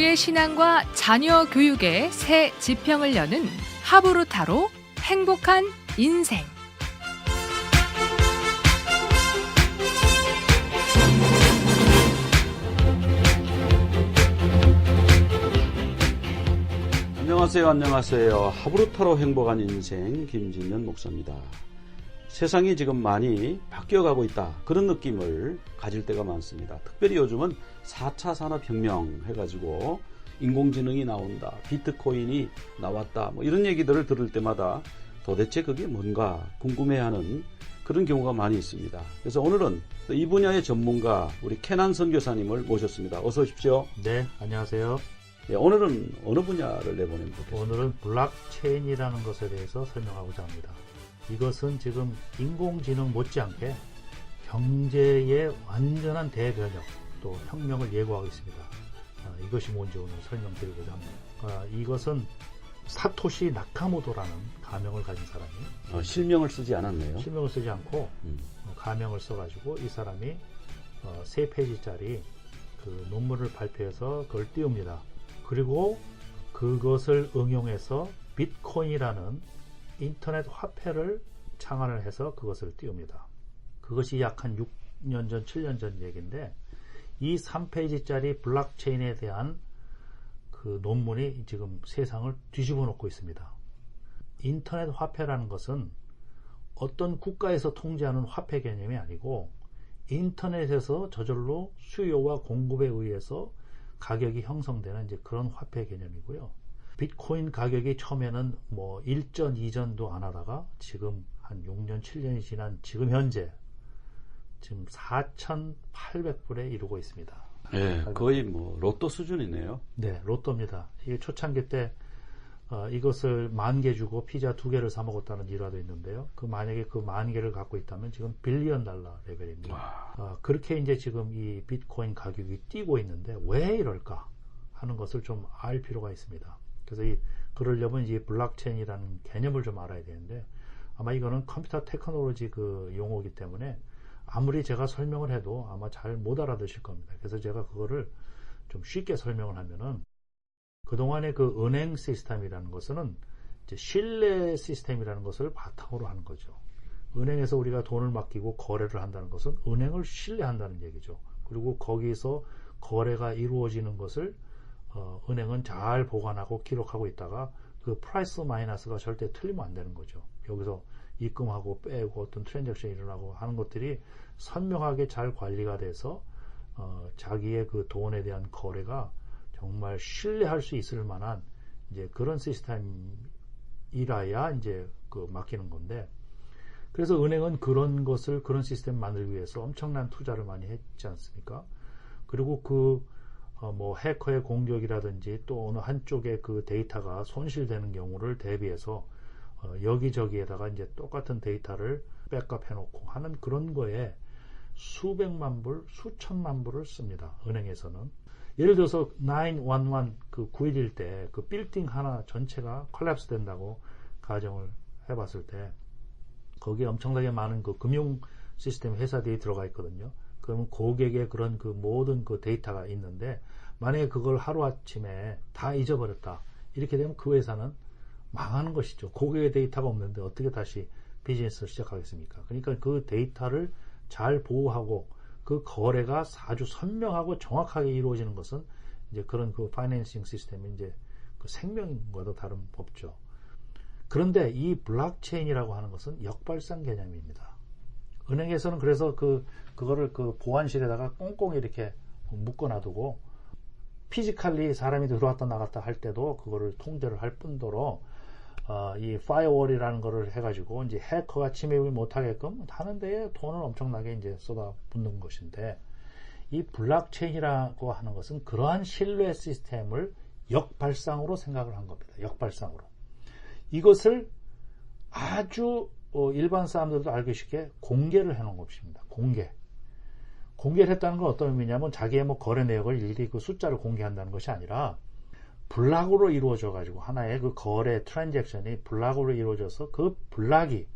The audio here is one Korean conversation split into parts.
우리의 신앙과 자녀 교육의 새 지평을 여는 하브루타로 행복한 인생. 안녕하세요. 하브루타로 행복한 인생 김진년 목사입니다. 세상이 지금 많이 바뀌어가고 있다, 그런 느낌을 가질 때가 많습니다. 특별히 요즘은 4차 산업혁명 해가지고 인공지능이 나온다, 비트코인이 나왔다, 이런 얘기들을 들을 때마다 도대체 그게 뭔가 궁금해하는 그런 경우가 많이 있습니다. 그래서 오늘은 이 분야의 전문가 우리 캐난 선교사님을 모셨습니다. 어서 오십시오. 네, 안녕하세요. 예, 오늘은 어느 분야를 내보내면 좋겠습니까? 오늘은 블록체인이라는 것에 대해서 설명하고자 합니다. 이것은 지금 인공지능 못지않게 경제의 완전한 대변혁, 또 혁명을 예고하고 있습니다. 이것이 뭔지 오늘 설명드리고자 합니다. 이것은 사토시 나카모토라는 가명을 가진 사람이 실명을 쓰지 않았네요. 실명을 쓰지 않고 가명을 써가지고 이 사람이 3페이지짜리 그 논문을 발표해서 그걸 띄웁니다. 그리고 그것을 응용해서 비트코인이라는 인터넷 화폐를 창안을 해서 그것을 띄웁니다. 그것이 약 한 6년 전, 7년 전 얘기인데, 이 3페이지짜리 블록체인에 대한 그 논문이 지금 세상을 뒤집어 놓고 있습니다. 인터넷 화폐라는 것은 어떤 국가에서 통제하는 화폐 개념이 아니고 인터넷에서 저절로 수요와 공급에 의해서 가격이 형성되는 이제 그런 화폐 개념이고요. 비트코인 가격이 처음에는 1전, 2전도 안 하다가 지금 한 6년, 7년이 지난 지금 현재 지금 4,800불에 이르고 있습니다. 네, 거의 로또 수준이네요. 네, 로또입니다. 이게 초창기 때 이것을 10,000개 주고 피자 2개를 사 먹었다는 일화도 있는데요. 만약에 그 10,000개를 갖고 있다면 지금 빌리언 달러 레벨입니다. 그렇게 이제 지금 이 비트코인 가격이 뛰고 있는데 왜 이럴까 하는 것을 좀 알 필요가 있습니다. 그래서 그러려면 이 블록체인이라는 개념을 좀 알아야 되는데, 아마 이거는 컴퓨터 테크놀로지 그 용어이기 때문에 아무리 제가 설명을 해도 아마 잘 못 알아듣실 겁니다. 그래서 제가 그거를 좀 쉽게 설명을 하면은, 그동안의 그 은행 시스템이라는 것은 이제 신뢰 시스템이라는 것을 바탕으로 하는 거죠. 은행에서 우리가 돈을 맡기고 거래를 한다는 것은 은행을 신뢰한다는 얘기죠. 그리고 거기서 거래가 이루어지는 것을 은행은 잘 보관하고 기록하고 있다가 그 플러스 마이너스가 절대 틀리면 안 되는 거죠. 여기서 입금하고 빼고 어떤 트랜잭션이 일어나고 하는 것들이 선명하게 잘 관리가 돼서 자기의 그 돈에 대한 거래가 정말 신뢰할 수 있을 만한 이제 그런 시스템이라야 이제 맡기는 건데, 그래서 은행은 그런 시스템 만들기 위해서 엄청난 투자를 많이 했지 않습니까? 그리고 해커의 공격이라든지 또 어느 한쪽에 그 데이터가 손실되는 경우를 대비해서 여기저기에다가 이제 똑같은 데이터를 백업 해놓고 하는 그런 거에 수백만 불, 수천만 불을 씁니다. 은행에서는. 예를 들어서 911 그 9.11 때 그 빌딩 하나 전체가 콜랩스 된다고 가정을 해봤을 때 거기에 엄청나게 많은 그 금융 시스템 회사들이 들어가 있거든요. 그러면 고객의 그런 그 모든 그 데이터가 있는데, 만약에 그걸 하루아침에 다 잊어버렸다, 이렇게 되면 그 회사는 망하는 것이죠. 고객의 데이터가 없는데 어떻게 다시 비즈니스를 시작하겠습니까? 그러니까 그 데이터를 잘 보호하고 그 거래가 아주 선명하고 정확하게 이루어지는 것은 이제 그런 그 파이낸싱 시스템이 이제 그 생명과도 다름 없죠. 그런데 이 블록체인이라고 하는 것은 역발상 개념입니다. 은행에서는 그래서 그거를 그 보안실에다가 꽁꽁 이렇게 묶어 놔두고 피지컬리 사람이 들어왔다 나갔다 할 때도 그거를 통제를 할 뿐더러 이 파이어월이라는 거를 해가지고 이제 해커가 침입을 못하게끔 하는 데에 돈을 엄청나게 이제 쏟아붓는 것인데, 이 블록체인이라고 하는 것은 그러한 신뢰 시스템을 역발상으로 생각을 한 겁니다. 역발상으로. 이것을 아주 일반 사람들도 알기 쉽게 공개를 해놓은 것입니다. 공개를 했다는 건 어떤 의미냐면 자기의 거래 내역을 일일이 그 숫자를 공개한다는 것이 아니라 블록으로 이루어져 가지고 하나의 그 거래 트랜잭션이 블록으로 이루어져서 그 블록이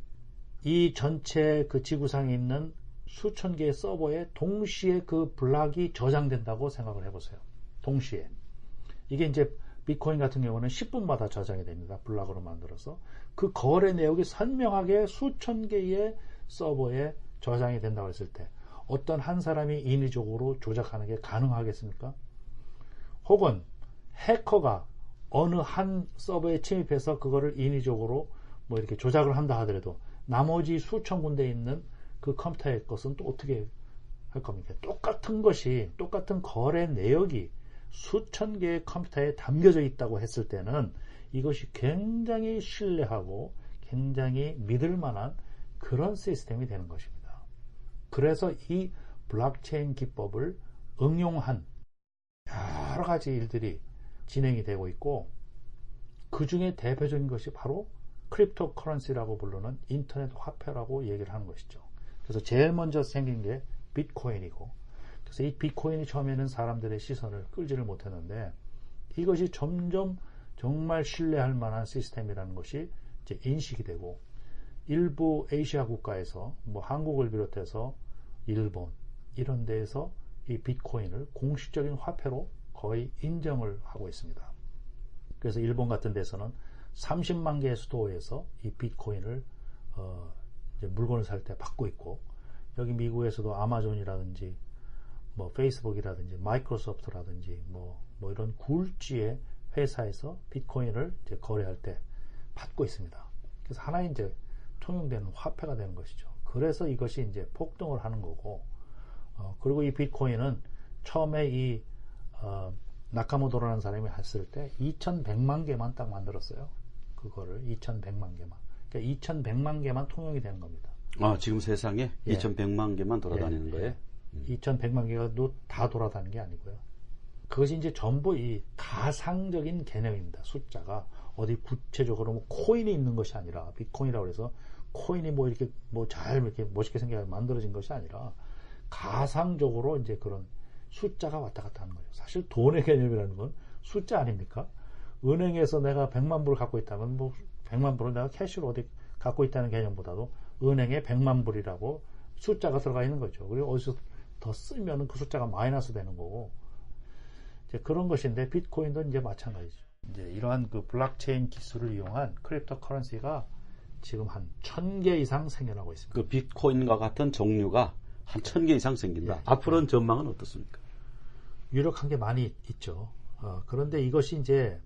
이 전체 그 지구상에 있는 수천 개의 서버에 동시에 그 블록이 저장된다고 생각을 해보세요. 동시에. 이게 이제 비트코인 같은 경우는 10분마다 저장이 됩니다. 블록으로 만들어서. 그 거래 내역이 선명하게 수천 개의 서버에 저장이 된다고 했을 때 어떤 한 사람이 인위적으로 조작하는 게 가능하겠습니까? 혹은 해커가 어느 한 서버에 침입해서 그거를 인위적으로 뭐 이렇게 조작을 한다 하더라도 나머지 수천 군데 있는 그 컴퓨터의 것은 또 어떻게 할 겁니까? 똑같은 것이, 똑같은 거래 내역이 수천 개의 컴퓨터에 담겨져 있다고 했을 때는 이것이 굉장히 신뢰하고 굉장히 믿을 만한 그런 시스템이 되는 것입니다. 그래서 이 블록체인 기법을 응용한 여러 가지 일들이 진행이 되고 있고, 그 중에 대표적인 것이 바로 크립토 커런시라고 부르는 인터넷 화폐라고 얘기를 하는 것이죠. 그래서 제일 먼저 생긴 게 비트코인이고, 그래서 이 비트코인이 처음에는 사람들의 시선을 끌지를 못했는데 이것이 점점 정말 신뢰할 만한 시스템이라는 것이 이제 인식이 되고, 일부 아시아 국가에서 뭐 한국을 비롯해서 일본 이런 데에서 이 비트코인을 공식적인 화폐로 거의 인정을 하고 있습니다. 그래서 일본 같은 데서는 30만 개의 스토어에서 이 비트코인을 이제 물건을 살 때 받고 있고, 여기 미국에서도 아마존이라든지 뭐 페이스북이라든지 마이크로소프트라든지 뭐 이런 굴지의 회사에서 비트코인을 이제 거래할 때 받고 있습니다. 그래서 하나의 이제 통용되는 화폐가 되는 것이죠. 그래서 이것이 이제 폭등을 하는 거고, 그리고 이 비트코인은 처음에 이 나카모토라는 사람이 했을 때 2100만 개만 딱 만들었어요. 그거를 2100만 개만. 그러니까 2100만 개만 통용이 되는 겁니다. 아, 지금 세상에 예. 2100만 개만 돌아다니는 거예요? 2100만 개가 다 돌아다니는 게 아니고요. 그것이 이제 전부 이 가상적인 개념입니다. 숫자가 어디 구체적으로 뭐 코인이 있는 것이 아니라, 비트코인이라고 해서 코인이 뭐 이렇게 뭐 잘 이렇게 멋있게 생겨 만들어진 것이 아니라 가상적으로 이제 그런 숫자가 왔다 갔다 하는 거예요. 사실 돈의 개념이라는 건 숫자 아닙니까? 은행에서 내가 100만 불을 갖고 있다면 뭐 100만 불을 내가 캐시로 어디 갖고 있다는 개념보다도 은행에 100만 불이라고 숫자가 들어가 있는 거죠. 그리고 어디서 더 쓰면 그 숫자가 마이너스 되는 거고, 이제 그런 것인데 비트코인도 이제 마찬가지죠. 이제 이러한 그 블록체인 기술을 이용한 크립토 커런시가 지금 한 1000개 이상 생겨나고 있습니다. 그 비트코인과 같은 종류가 한 1000개 이상 생긴다. 예. 앞으로는 전망은 어떻습니까? 유력한 게 많이 있죠. 그런데 이것이 이제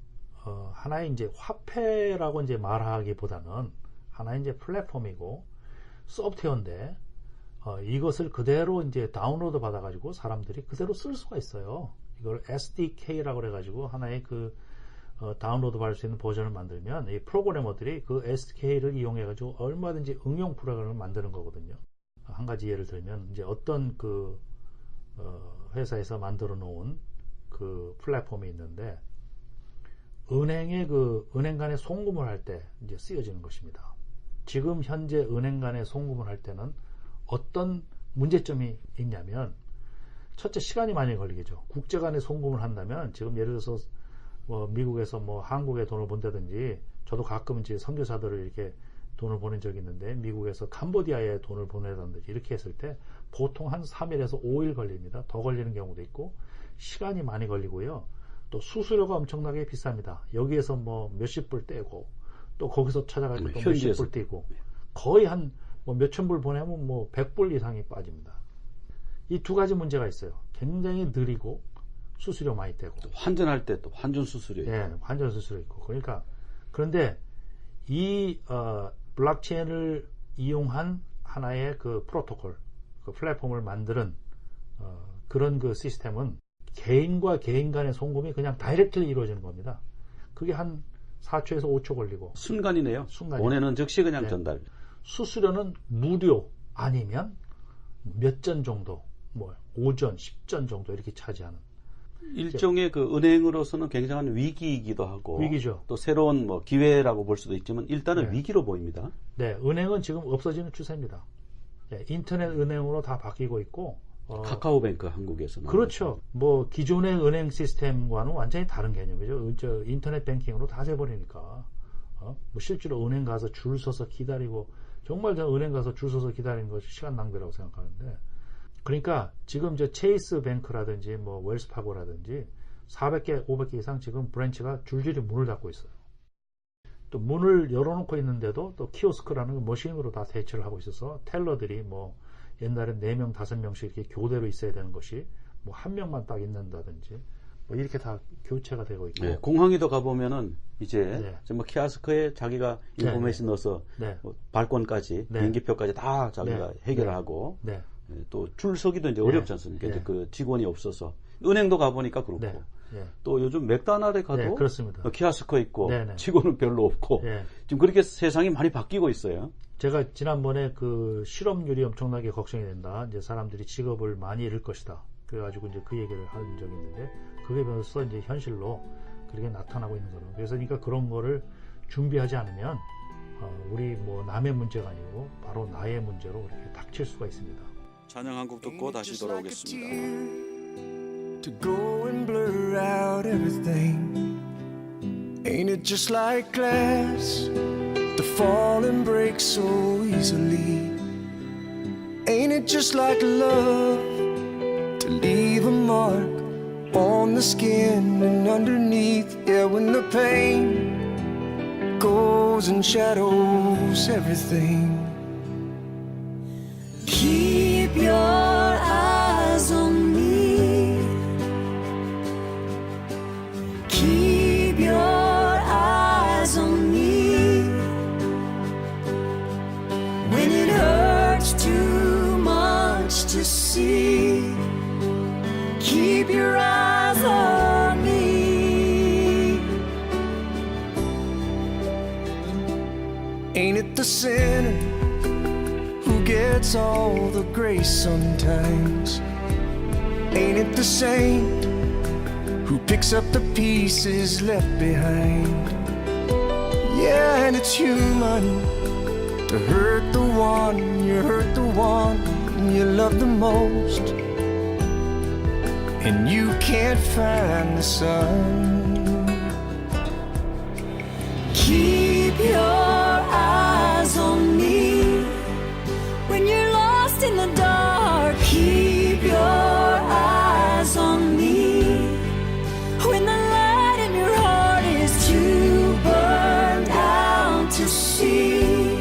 하나의 이제 화폐라고 이제 말하기보다는 하나의 이제 플랫폼이고 소프트웨어인데, 이것을 그대로 이제 다운로드 받아가지고 사람들이 그대로 쓸 수가 있어요. 이걸 SDK라고 그래가지고 하나의 그 다운로드 받을 수 있는 버전을 만들면 이 프로그래머들이 그 SDK를 이용해가지고 얼마든지 응용 프로그램을 만드는 거거든요. 한 가지 예를 들면 이제 어떤 그 회사에서 만들어 놓은 그 플랫폼이 있는데, 은행의 그 은행 간에 송금을 할 때 이제 쓰여지는 것입니다. 지금 현재 은행 간에 송금을 할 때는 어떤 문제점이 있냐면, 첫째 시간이 많이 걸리겠죠. 국제 간에 송금을 한다면 지금 예를 들어서 뭐 미국에서 뭐 한국에 돈을 본다든지, 저도 가끔 이제 선교사들을 이렇게 돈을 보낸 적이 있는데 미국에서 캄보디아에 돈을 보내다든지 이렇게 했을 때 보통 한 3일에서 5일 걸립니다. 더 걸리는 경우도 있고 시간이 많이 걸리고요. 또 수수료가 엄청나게 비쌉니다. 여기에서 뭐 몇십 불 떼고 또 거기서 찾아가지고 또 몇십 불 떼고 거의 한 뭐 몇천 불 보내면 뭐 100불 이상이 빠집니다. 이 두 가지 문제가 있어요. 굉장히 느리고 수수료 많이 떼고, 환전할 때 또 환전 수수료 있고. 예, 환전 수수료 있고. 그러니까 그런데 이 블록체인을 이용한 하나의 그 프로토콜, 그 플랫폼을 만드는 그런 그 시스템은 개인과 개인 간의 송금이 그냥 다이렉트리 이루어지는 겁니다. 그게 한 4초에서 5초 걸리고 순간이네요. 순간이에요. 보내는 즉시 그냥 네. 전달. 수수료는 무료 아니면 몇 전 정도, 뭐 5전, 10전 정도 이렇게 차지하는. 일종의 그 은행으로서는 굉장한 위기이기도 하고, 위기죠. 또 새로운 뭐 기회라고 볼 수도 있지만 일단은 네. 위기로 보입니다. 네, 은행은 지금 없어지는 추세입니다. 네, 인터넷 은행으로 다 바뀌고 있고, 카카오뱅크 한국에서는. 그렇죠. 뭐 기존의 은행 시스템과는 완전히 다른 개념이죠. 인터넷 뱅킹으로 다 돼버리니까. 뭐 실제로 은행 가서 줄 서서 기다리고, 정말 저 은행 가서 줄 서서 기다리는 것이 시간 낭비라고 생각하는데, 그러니까 지금 저 체이스 뱅크라든지 뭐 웰스파고라든지 400개, 500개 이상 지금 브랜치가 줄줄이 문을 닫고 있어요. 또 문을 열어놓고 있는데도 또 키오스크라는 머신으로 다 대처를 하고 있어서 텔러들이 뭐 옛날엔 4명, 5명씩 이렇게 교대로 있어야 되는 것이 뭐 1명만 딱 있는다든지 뭐 이렇게 다 교체가 되고 있고. 네, 공항에도 가보면은 이제 네. 정말 키오스크에 자기가 인포메이션 넣어서 네. 뭐 발권까지 네. 비행기표까지 다 자기가 네. 해결하고 네. 또 줄 서기도 이제 네. 어렵지 않습니까? 네. 이제 그 직원이 없어서 은행도 가보니까 그렇고 네. 네. 또 요즘 맥도날드에 가도 네, 그렇습니다. 키오스크 있고 네, 네. 직원은 별로 없고 네. 지금 그렇게 세상이 많이 바뀌고 있어요. 제가 지난번에 그 실업률이 엄청나게 걱정이 된다. 이제 사람들이 직업을 많이 잃을 것이다. 그래가지고 이제 그 얘기를 한 적이 있는데 그게 벌써 이제 현실로 그렇게 나타나고 있는 거로. 그래서 그러니까 그런 거를 준비하지 않으면 우리 뭐 남의 문제가 아니고 바로 나의 문제로 이렇게 닥칠 수가 있습니다. 찬양 한 곡 듣고 다시 돌아오겠습니다. To go and blur out everything. Ain't it just like glass to fall and break so easily? Ain't it just like love to leave a mark on the skin and underneath? Yeah, when the pain goes and shadows everything. Keep your eyes on me. Keep your eyes on me. When it hurts too much to see, keep your eyes on me. Ain't it the sinner who gets all the grace sometimes? Ain't it the saint who picks up the pieces left behind? Yeah, and it's human to hurt the one you hurt, the one you love the most, and you can't find the sun. Keep your eyes on me when you're lost in the dark. Keep your eyes on me when the light in your heart is too burned out to see.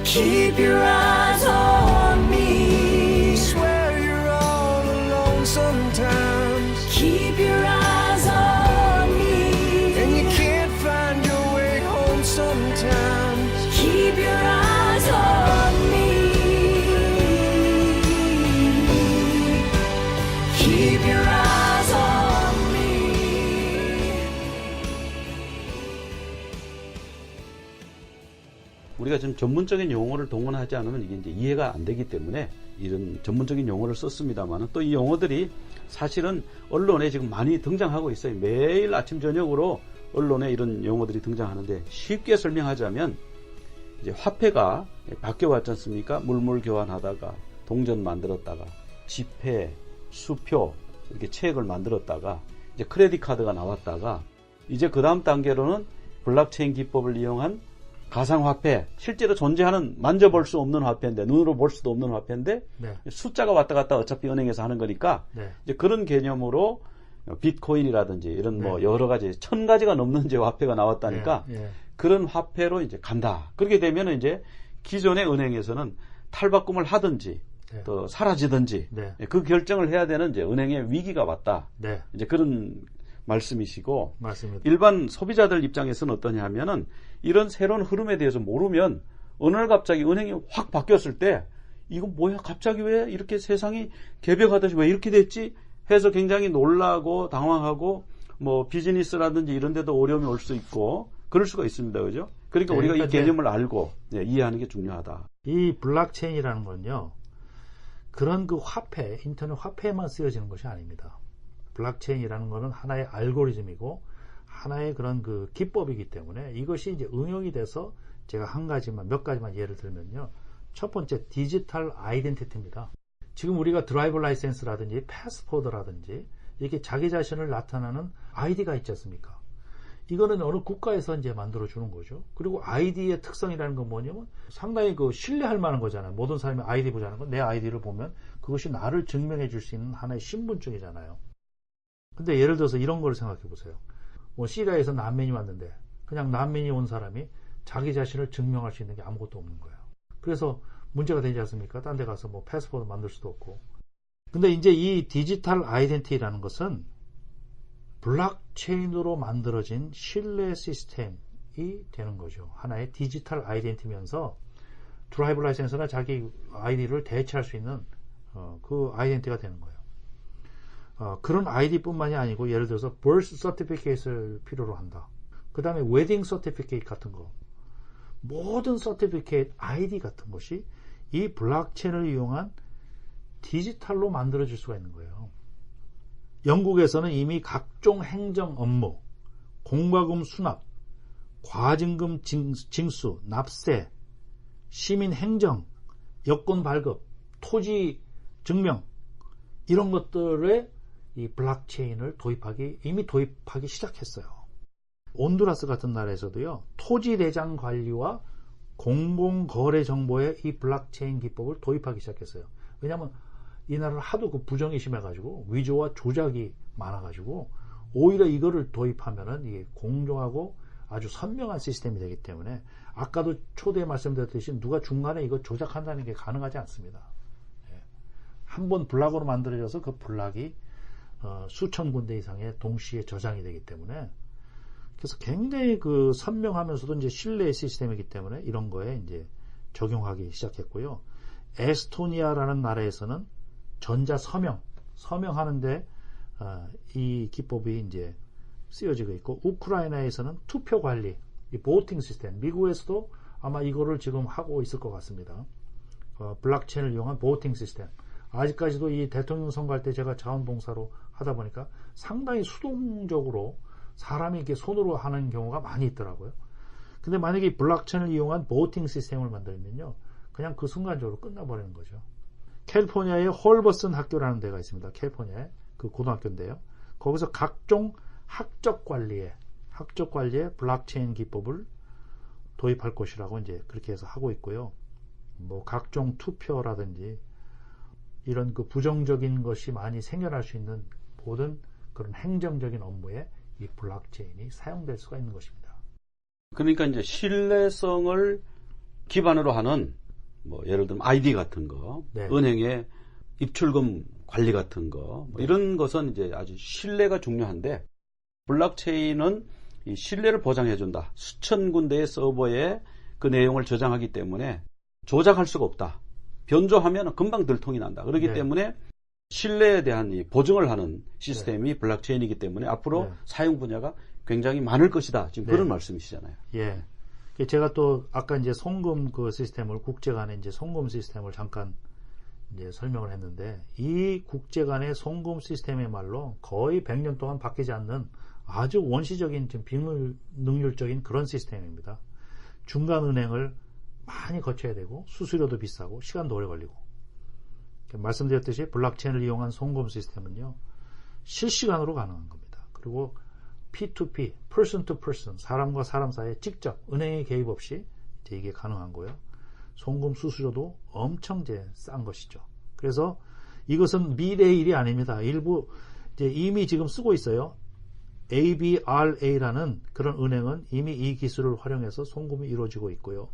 Keep your eyes on me. Swear you're all alone sometimes. Keep your eyes on me. And you can't find your way home sometimes. Keep your eyes on me. Keep your eyes on me. 우리가 지금 전문적인 용어를 동원하지 않으면 이게 이제 이해가 안 되기 때문에 이런 전문적인 용어를 썼습니다만 또 이 용어들이 사실은 언론에 지금 많이 등장하고 있어요. 매일 아침 저녁으로 언론에 이런 용어들이 등장하는데 쉽게 설명하자면 이제 화폐가 바뀌어 왔지 않습니까? 물물 교환하다가 동전 만들었다가 지폐, 수표 이렇게 체액을 만들었다가 이제 크레딧 카드가 나왔다가 이제 그 다음 단계로는 블록체인 기법을 이용한 가상화폐, 실제로 존재하는 만져볼 수 없는 화폐인데 눈으로 볼 수도 없는 화폐인데 네. 숫자가 왔다 갔다 어차피 은행에서 하는 거니까 네. 이제 그런 개념으로 비트코인이라든지 이런 뭐 네. 여러 가지 1000가지가 넘는 이제 화폐가 나왔다니까 네. 네. 그런 화폐로 이제 간다. 그렇게 되면 이제 기존의 은행에서는 탈바꿈을 하든지 네. 또 사라지든지 네. 그 결정을 해야 되는 이제 은행의 위기가 왔다. 네. 이제 그런 말씀이시고 맞습니다. 일반 소비자들 입장에서는 어떠냐 하면은 이런 새로운 흐름에 대해서 모르면 어느 날 갑자기 은행이 확 바뀌었을 때 이거 뭐야 갑자기 왜 이렇게 세상이 개벽하듯이 왜 이렇게 됐지 해서 굉장히 놀라고 당황하고 뭐 비즈니스라든지 이런 데도 어려움이 올 수 있고 그럴 수가 있습니다. 그죠? 그러니까 네, 우리가 이 그러니까 개념을 알고 이해하는 게 중요하다. 이 블록체인이라는 건요, 그런 그 화폐, 인터넷 화폐에만 쓰여지는 것이 아닙니다. 블록체인이라는 것은 하나의 알고리즘이고 하나의 그런 그 기법이기 때문에 이것이 이제 응용이 돼서 제가 몇 가지만 예를 들면요. 첫 번째, 디지털 아이덴티티입니다. 지금 우리가 드라이버 라이센스라든지 패스포드라든지 이렇게 자기 자신을 나타내는 아이디가 있지 않습니까? 이거는 어느 국가에서 이제 만들어주는 거죠. 그리고 아이디의 특성이라는 건 뭐냐면 상당히 그 신뢰할 만한 거잖아요. 모든 사람이 아이디 보자는 건 내 아이디를 보면 그것이 나를 증명해 줄 수 있는 하나의 신분증이잖아요. 근데 예를 들어서 이런 걸 생각해 보세요. 뭐 시리아에서 난민이 왔는데 그냥 난민이 온 사람이 자기 자신을 증명할 수 있는 게 아무것도 없는 거예요. 그래서 문제가 되지 않습니까? 딴 데 가서 뭐 패스포트 만들 수도 없고. 근데 이제 이 디지털 아이덴티티라는 것은 블록체인으로 만들어진 신뢰 시스템이 되는 거죠. 하나의 디지털 아이덴티면서 드라이브 라이센스나 자기 아이디를 대체할 수 있는 그 아이덴티티가 되는 거예요. 그런 아이디뿐만이 아니고 예를 들어서 birth certificate을 필요로 한다. 그 다음에 wedding certificate 같은 거, 모든 certificate 아이디 같은 것이 이 블록체인을 이용한 디지털로 만들어질 수가 있는 거예요. 영국에서는 이미 각종 행정 업무, 공과금 수납, 과징금 징수, 납세, 시민 행정, 여권 발급, 토지 증명 이런 것들에 이 블록체인을 이미 도입하기 시작했어요. 온두라스 같은 나라에서도요, 토지 대장 관리와 공공거래 정보에 이 블록체인 기법을 도입하기 시작했어요. 왜냐하면 이 나라는 하도 그 부정이 심해가지고 위조와 조작이 많아가지고 오히려 이거를 도입하면은 이게 공정하고 아주 선명한 시스템이 되기 때문에 아까도 초대에 말씀드렸듯이 누가 중간에 이거 조작한다는 게 가능하지 않습니다. 한번 블록으로 만들어져서 그 블록이 수천 군데 이상의 동시에 저장이 되기 때문에 그래서 굉장히 그 선명하면서도 이제 신뢰의 시스템이기 때문에 이런 거에 이제 적용하기 시작했고요. 에스토니아라는 나라에서는 전자 서명하는데 이 기법이 이제 쓰여지고 있고, 우크라이나에서는 투표 관리, 이 보팅 시스템, 미국에서도 아마 이거를 지금 하고 있을 것 같습니다. 블록체인을 이용한 보팅 시스템. 아직까지도 이 대통령 선거할 때 제가 자원봉사로 하다 보니까 상당히 수동적으로 사람이 이렇게 손으로 하는 경우가 많이 있더라고요. 근데 만약에 이 블록체인을 이용한 보팅 시스템을 만들면요, 그냥 그 순간적으로 끝나버리는 거죠. 캘리포니아의 홀버슨 학교라는 데가 있습니다. 캘리포니아의 그 고등학교인데요. 거기서 각종 학적 관리에 블록체인 기법을 도입할 것이라고 이제 그렇게 해서 하고 있고요. 뭐 각종 투표라든지 이런 그 부정적인 것이 많이 생겨날 수 있는 모든 그런 행정적인 업무에 이 블록체인이 사용될 수가 있는 것입니다. 그러니까 이제 신뢰성을 기반으로 하는 뭐 예를 들면 아이디 같은 거, 네. 은행의 입출금 관리 같은 거, 뭐 이런 것은 이제 아주 신뢰가 중요한데, 블록체인은 이 신뢰를 보장해준다. 수천 군데의 서버에 그 내용을 저장하기 때문에 조작할 수가 없다. 변조하면 금방 들통이 난다. 그렇기 네. 때문에 신뢰에 대한 이 보증을 하는 시스템이 블록체인이기 때문에 앞으로 사용 분야가 굉장히 많을 것이다. 지금 그런 말씀이시잖아요. 예. 제가 또 아까 이제 송금 그 시스템을 국제 간의 이제 송금 시스템을 잠깐 이제 설명을 했는데, 이 국제 간의 송금 시스템이야말로 거의 100년 동안 바뀌지 않는 아주 원시적인 좀 비능률적인 그런 시스템입니다. 중간 은행을 많이 거쳐야 되고 수수료도 비싸고 시간도 오래 걸리고, 말씀드렸듯이 블록체인을 이용한 송금 시스템은요, 실시간으로 가능한 겁니다. 그리고 P2P, person to person, 사람과 사람 사이에 직접 은행의 개입 없이 이제 이게 가능한 거예요. 송금 수수료도 엄청 싼 것이죠. 그래서 이것은 미래의 일이 아닙니다. 일부 이제 이미 지금 쓰고 있어요. ABRA라는 그런 은행은 이미 이 기술을 활용해서 송금이 이루어지고 있고요.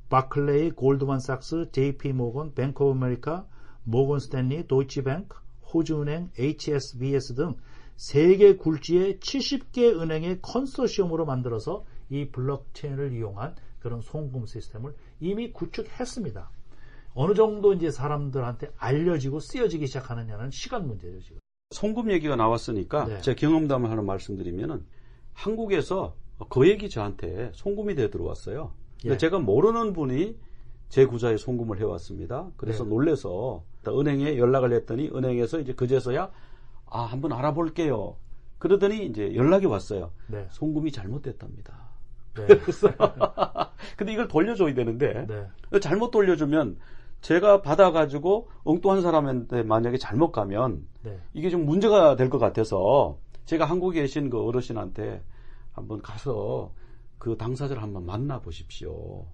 바클레이, 골드만삭스, JP모건, 뱅크 오브 아메리카, 모건 스탠리, 도이치뱅크, 호주은행, HSBS 등 세계 굴지의 70개 은행의 컨소시엄으로 만들어서 이 블록체인을 이용한 그런 송금 시스템을 이미 구축했습니다. 어느 정도 이제 사람들한테 알려지고 쓰여지기 시작하느냐는 시간 문제죠, 지금. 송금 얘기가 나왔으니까 네. 제 경험담을 하나 말씀드리면은, 한국에서 거액이 저한테 송금이 돼 들어왔어요. 근데 예. 제가 모르는 분이 제 구자에 송금을 해왔습니다. 그래서 네. 놀래서 은행에 연락을 했더니 은행에서 이제 그제서야 한번 알아볼게요. 그러더니 이제 연락이 왔어요. 네. 송금이 잘못됐답니다. 네. 그래서 근데 이걸 돌려줘야 되는데 네. 잘못 돌려주면 제가 받아가지고 엉뚱한 사람한테 만약에 잘못 가면 네. 이게 좀 문제가 될 것 같아서 제가 한국에 계신 그 어르신한테 한번 가서 그 당사자를 한번 만나보십시오.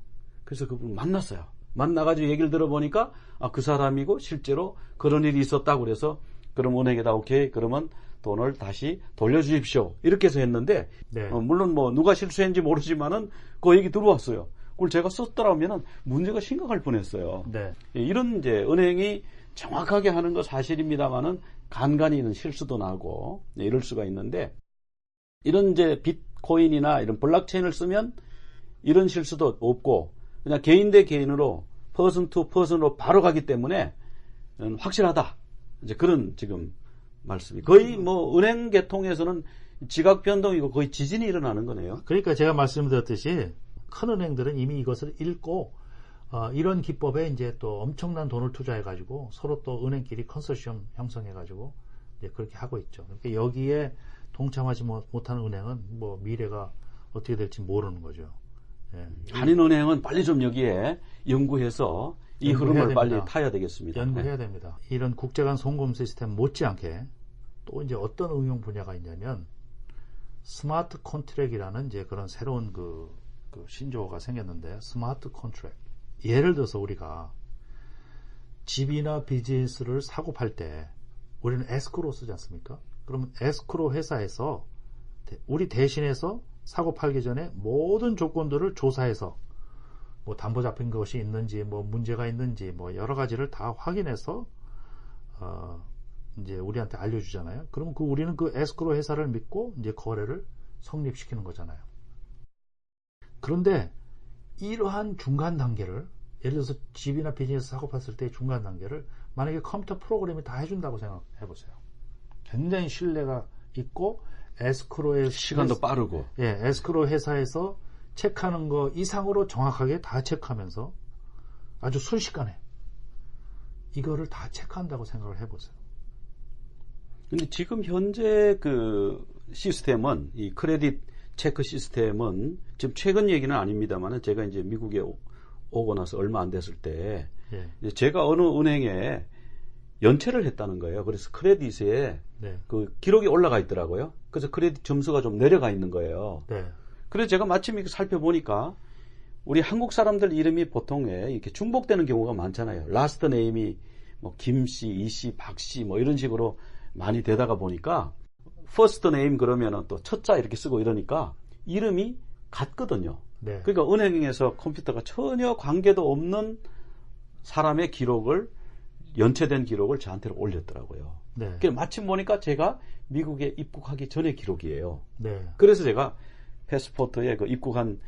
그래서 그분 만났어요. 만나가지고 얘기를 들어보니까 그 사람이고 실제로 그런 일이 있었다고 그래서 그럼 은행에다 오케이 그러면 돈을 다시 돌려주십시오. 이렇게 해서 했는데 네. 물론 뭐 누가 실수했는지 모르지만은 그 얘기 들어왔어요. 그걸 제가 썼더라면은 문제가 심각할 뻔했어요. 네. 이런 이제 은행이 정확하게 하는 거 사실입니다만은 간간히 이런 실수도 나고 이럴 수가 있는데 이런 이제 비트코인이나 이런 블록체인을 쓰면 이런 실수도 없고 그냥 개인 대 개인으로 퍼슨 투 퍼슨으로 바로 가기 때문에 확실하다. 이제 그런 지금 말씀이 거의 뭐 은행 계통에서는 지각 변동이고 거의 지진이 일어나는 거네요. 그러니까 제가 말씀드렸듯이 큰 은행들은 이미 이것을 읽고 이런 기법에 이제 또 엄청난 돈을 투자해가지고 서로 또 은행끼리 컨소시엄 형성해가지고 이제 그렇게 하고 있죠. 그러니까 여기에 동참하지 못하는 은행은 뭐 미래가 어떻게 될지 모르는 거죠. 예. 한인은행은 빨리 좀 여기에 연구해서 이 흐름을 빨리 타야 되겠습니다. 연구해야 됩니다. 이런 국제간 송금 시스템 못지않게 또 이제 어떤 응용 분야가 있냐면 스마트 컨트랙이라는 이제 그런 새로운 그 신조어가 생겼는데 스마트 컨트랙. 예를 들어서 우리가 집이나 비즈니스를 사고 팔 때 우리는 에스크로 쓰지 않습니까? 그러면 에스크로 회사에서 우리 대신해서 사고 팔기 전에 모든 조건들을 조사해서 뭐 담보 잡힌 것이 있는지 뭐 문제가 있는지 뭐 여러 가지를 다 확인해서 이제 우리한테 알려주잖아요. 그럼 우리는 그 에스크로 회사를 믿고 이제 거래를 성립시키는 거잖아요. 그런데 이러한 중간 단계를 예를 들어서 집이나 비즈니스 사고 팔 때 중간 단계를 만약에 컴퓨터 프로그램이 다 해준다고 생각해 보세요. 굉장히 신뢰가 있고 에스크로의 시간도 빠르고 에스크로 회사에서 체크하는 거 이상으로 정확하게 다 체크하면서 아주 순식간에 이거를 다 체크한다고 생각을 해보세요. 근데 지금 현재 그 시스템은 이 크레딧 체크 시스템은 지금 최근 얘기는 아닙니다만 제가 이제 미국에 오고 나서 얼마 안 됐을 때 제가 어느 은행에 연체를 했다는 거예요. 그래서 크레딧에 그 기록이 올라가 있더라고요. 그래서 크레딧 점수가 좀 내려가 있는 거예요. 그래서 제가 마침 이렇게 살펴보니까 우리 한국 사람들 이름이 보통 이렇게 중복되는 경우가 많잖아요. 라스트 네임이 뭐 김씨, 이씨, 박씨 뭐 이런 식으로 많이 되다가 보니까 퍼스트 네임 그러면은 또 첫자 이렇게 쓰고 이러니까 이름이 같거든요. 그러니까 은행에서 컴퓨터가 전혀 관계도 없는 사람의 기록을 연체된 기록을 저한테로 올렸더라고요. 그래서 마침 보니까 제가 미국에 입국하기 전의 기록이에요. 그래서 제가 패스포트에 그 입국한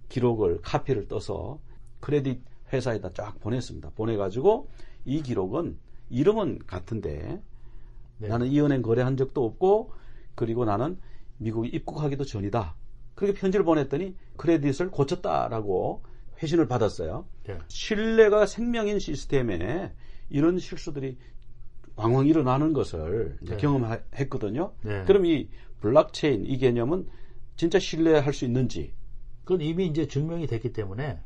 기록을 카피를 떠서 크레딧 회사에다 쫙 보냈습니다. 보내가지고 이 기록은 이름은 같은데 나는 이 은행 거래한 적도 없고 그리고 나는 미국에 입국하기도 전이다. 그렇게 편지를 보냈더니 크레딧을 고쳤다라고 회신을 받았어요. 신뢰가 생명인 시스템에 이런 실수들이 왕왕 일어나는 것을 이제 경험했거든요. 그럼 이 블록체인 이 개념은 진짜 신뢰할 수 있는지? 그건 이미 이제 증명이 됐기 때문에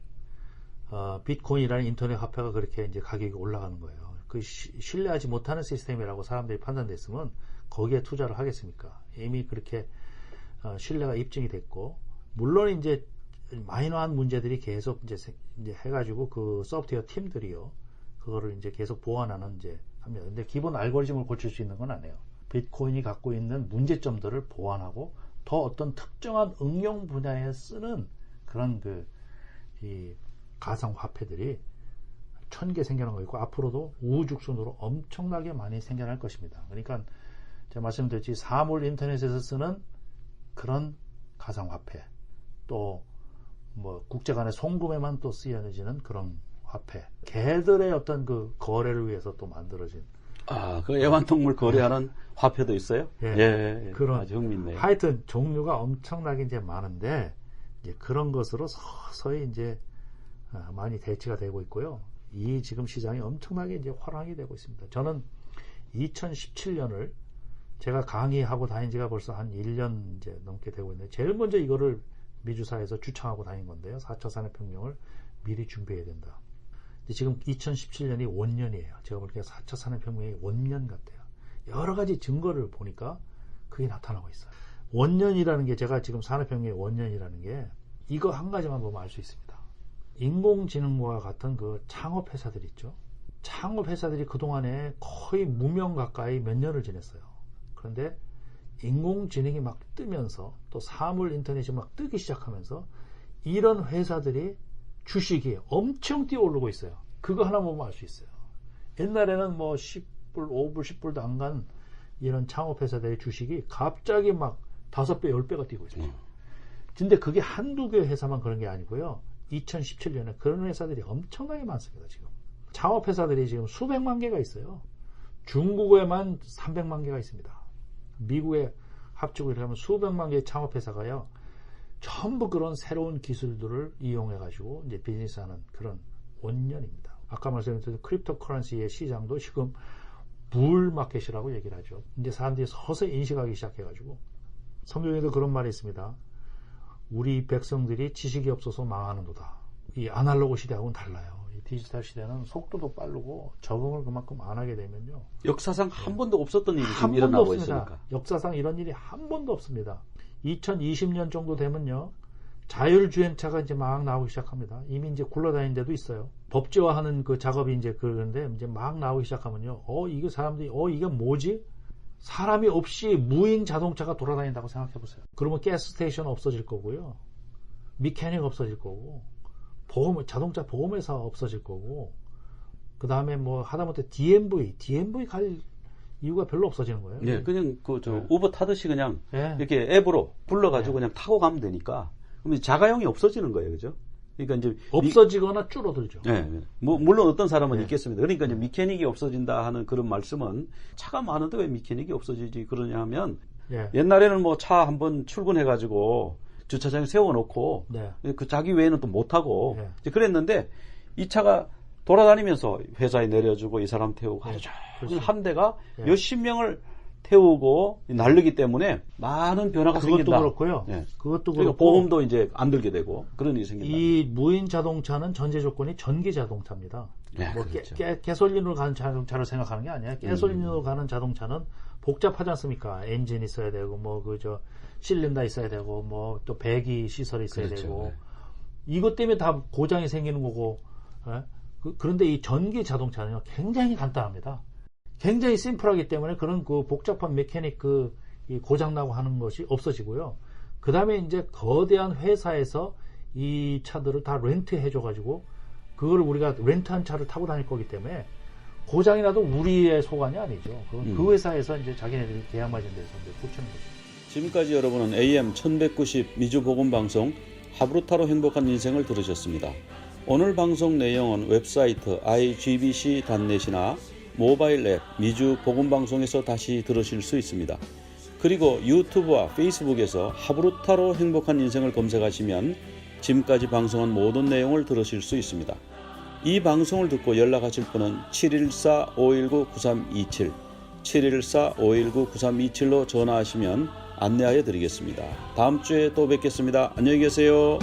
비트코인이라는 인터넷 화폐가 그렇게 이제 가격이 올라가는 거예요. 그 신뢰하지 못하는 시스템이라고 사람들이 판단됐으면 거기에 투자를 하겠습니까? 이미 그렇게 신뢰가 입증이 됐고 물론 이제 마이너한 문제들이 계속 이제 해가지고 그 소프트웨어 팀들이요 그거를 이제 계속 보완하는 이제 합니다. 근데 기본 알고리즘을 고칠 수 있는 건 아니에요. 비트코인이 갖고 있는 문제점들을 보완하고 더 어떤 특정한 응용 분야에 쓰는 그런 이 가상 화폐들이 1000개 생겨난 거 있고 앞으로도 우후죽순으로 엄청나게 많이 생겨날 것입니다. 그러니까 제가 말씀드렸지 사물 인터넷에서 쓰는 그런 가상 화폐 또 뭐 국제 간의 송금에만 또 쓰여지는 그런 화폐 개들의 어떤 그 거래를 위해서 또 만들어진 그 애완동물 거래하는 화폐도 있어요? 그런 아주 흥미있네요. 하여튼 종류가 엄청나게 이제 많은데 이제 그런 것으로 서서히 이제 많이 대치가 되고 있고요. 이 지금 시장이 엄청나게 이제 활황이 되고 있습니다. 저는 2017년을 제가 강의하고 다닌 지가 벌써 한 1년 이제 넘게 되고 있는데 제일 먼저 이거를 미주사에서 주창하고 다닌 건데요. 4차 산업혁명을 미리 준비해야 된다. 근데 지금 2017년이 원년이에요. 제가 보니까 4차 산업혁명이 원년 같아요. 여러 가지 증거를 보니까 그게 나타나고 있어요. 원년이라는 게 제가 지금 산업혁명의 원년이라는 게 이거 한 가지만 보면 알 수 있습니다. 인공지능과 같은 그 창업회사들 있죠. 창업회사들이 그동안에 거의 무명 가까이 몇 년을 지냈어요. 그런데 인공지능이 막 뜨면서 또 사물 인터넷이 막 뜨기 시작하면서 이런 회사들이 주식이 엄청 뛰어오르고 있어요. 그거 하나 보면 알 수 있어요. 옛날에는 뭐 10불, 5불, 10불도 안 간 이런 창업회사들의 주식이 갑자기 막 5배, 10배가 뛰고 있어요. 근데 그게 한두 개 회사만 그런 게 아니고요. 2017년에 그런 회사들이 엄청나게 많습니다. 지금 창업회사들이 지금 수백만 개가 있어요. 중국에만 300만 개가 있습니다. 미국에 합치고 이렇게 하면 수백만 개의 창업회사가요. 전부 그런 새로운 기술들을 이용해가지고 이제 비즈니스하는 그런 원년입니다. 아까 말씀드린 크립토 커런시의 시장도 지금 불 마켓이라고 얘기를 하죠. 이제 사람들이 서서히 인식하기 시작해가지고 성경에도 그런 말이 있습니다. 우리 백성들이 지식이 없어서 망하는도다. 이 아날로그 시대하고는 달라요. 이 디지털 시대는 속도도 빠르고 적응을 그만큼 안 하게 되면요. 역사상 한 번도 없었던 일이 지금 한 번도 일어나고 없습니다. 있으니까. 역사상 이런 일이 한 번도 없습니다. 2020년 정도 되면요. 자율주행차가 이제 막 나오기 시작합니다. 이미 이제 굴러다니는 데도 있어요. 법제화하는 그 작업이 이제 그런데 이제 막 나오기 시작하면요. 이게 사람들이, 이게 뭐지? 사람이 없이 무인 자동차가 돌아다닌다고 생각해 보세요. 그러면 가스 스테이션 없어질 거고요. 미케닉 없어질 거고, 자동차 보험회사 없어질 거고, 그 다음에 뭐 하다못해 DMV 갈 이유가 별로 없어지는 거예요. 예, 그냥 우버 타듯이 그냥 예. 이렇게 앱으로 불러가지고 예. 그냥 타고 가면 되니까. 그러면 자가용이 없어지는 거예요, 그죠? 그러니까 이제 없어지거나 줄어들죠. 예, 물론 어떤 사람은 예. 있겠습니다. 그러니까 이제 미케닉이 없어진다 하는 그런 말씀은 차가 많은데 왜 미케닉이 없어지지 그러냐 하면 예. 옛날에는 뭐 차 한번 출근해가지고 주차장에 세워놓고 네. 그 자기 외에는 또 못 타고 예. 이제 그랬는데 이 차가 돌아다니면서 회사에 내려주고 이 사람 태우고 하루 종일 그렇죠. 한 대가 예. 몇십 명을 태우고 날르기 때문에 많은 변화가 그것도 생긴다. 그렇고요. 예. 그것도 그리고 그렇고 보험도 이제 안 들게 되고 그런 일이 생긴다. 이 무인 자동차는 전제 조건이 전기 자동차입니다. 네, 뭐 그렇죠. 가솔린으로 가는 자동차를 생각하는 게 아니야. 가솔린으로 가는 자동차는 복잡하지 않습니까? 엔진 있어야 되고 뭐 실린더 있어야 되고 뭐 또 배기 시설이 있어야 그렇죠. 되고 네. 이것 때문에 다 고장이 생기는 거고. 예? 그런데 이 전기 자동차는요 굉장히 간단합니다. 굉장히 심플하기 때문에 그런 그 복잡한 메케닉 이 고장 나고 하는 것이 없어지고요. 그 다음에 이제 거대한 회사에서 이 차들을 다 렌트해 줘가지고 그걸 우리가 렌트한 차를 타고 다닐 거기 때문에 고장이 나도 우리의 소관이 아니죠. 그 회사에서 이제 자기네들이 계약 맺은 데서 이제 붙이는 거죠. 지금까지 여러분은 AM 1190 미주복음방송 하브루타로 행복한 인생을 들으셨습니다. 오늘 방송 내용은 웹사이트 igbc.net이나 모바일 앱 미주복음방송에서 다시 들으실 수 있습니다. 그리고 유튜브와 페이스북에서 하브루타로 행복한 인생을 검색하시면 지금까지 방송한 모든 내용을 들으실 수 있습니다. 이 방송을 듣고 연락하실 분은 714-519-9327 714-519-9327로 전화하시면 안내하여 드리겠습니다. 다음 주에 또 뵙겠습니다. 안녕히 계세요.